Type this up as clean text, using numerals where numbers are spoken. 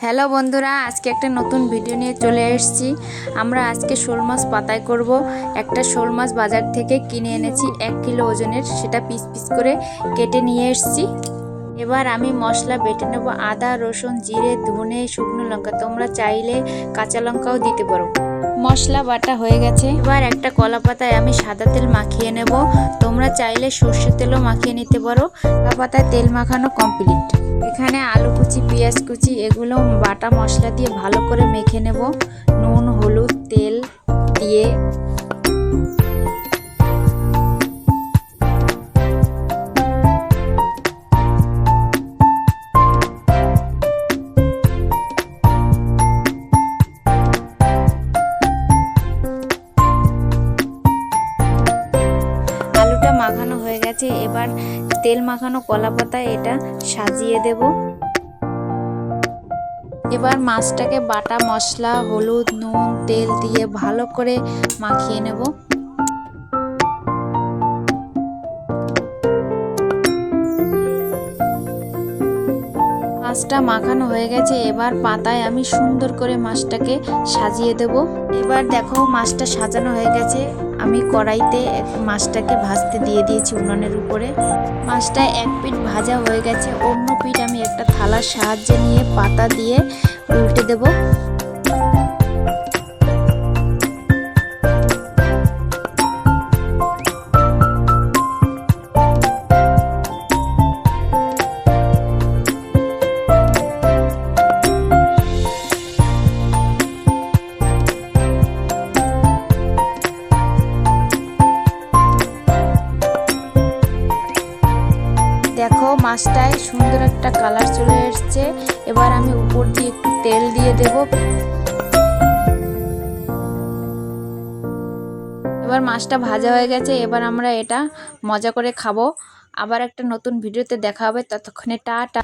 Hello বন্ধুরা, আজকে একটা নতুন ভিডিও নিয়ে চলে এসেছি। আমরা আজকে শোল মাছ পাতায় করব। একটা শোল মাছ বাজার থেকে কিনে এনেছি 1 কিলো ওজনের, সেটা পিস পিস করে কেটে নিয়ে এসেছি। এবার আমি মশলা বেটে নেব। আদা, রসুন, জিরে, ধনে, শুকনো লঙ্কা, তোমরা চাইলে কাঁচা লঙ্কাও দিতে পারো। মশলা বাটা হয়ে গেছে। এবার একটা কলা পাতায় আমি সাদা তেল মাখিয়ে নেব। তোমরা চাইলে সর্ষের তেলও মাখিয়ে নিতে পারো। কলা পাতায় তেল মাখানো কমপ্লিট। এখানে আলু কুচি, পেঁয়াজ কুচি, এগুলো বাটা মশলা দিয়ে ভালো করে মেখে নেব। নুন, হলুদ, তেল দিয়ে আলুটা মাখানো হয়ে গেছে। এবার তেল মাখানো কলা পাতায় এটা সাজিয়ে দেব। এবার মাছটাকে বাটা মশলা, হলুদ, নুন, তেল দিয়ে ভালো করে মাখিয়ে নেব। মাছটা মাখানো হয়ে গেছে। এবার পাতায় আমি সুন্দর করে মাছটাকে সাজিয়ে দেব। এবার দেখো মাছটা সাজানো হয়ে গেছে। আমি কড়াইতে মাছটাকে ভাজতে দিয়ে দিয়েছি উনুনের উপরে। মাছটা এক পিঠ ভাজা হয়ে গেছে, অন্য পিঠ আমি একটা থালার সাহায্যে নিয়ে পাতা দিয়ে উল্টে দেব। দেখো মাছটায় সুন্দর একটা কালার চলে এসছে। এবার আমি উপর দিয়ে একটু তেল দিয়ে দেব। এবার মাছটা ভাজা হয়ে গেছে। এবার আমরা এটা মজা করে খাবো। আবার একটা নতুন ভিডিওতে দেখা হবে, ততক্ষণে টাটা।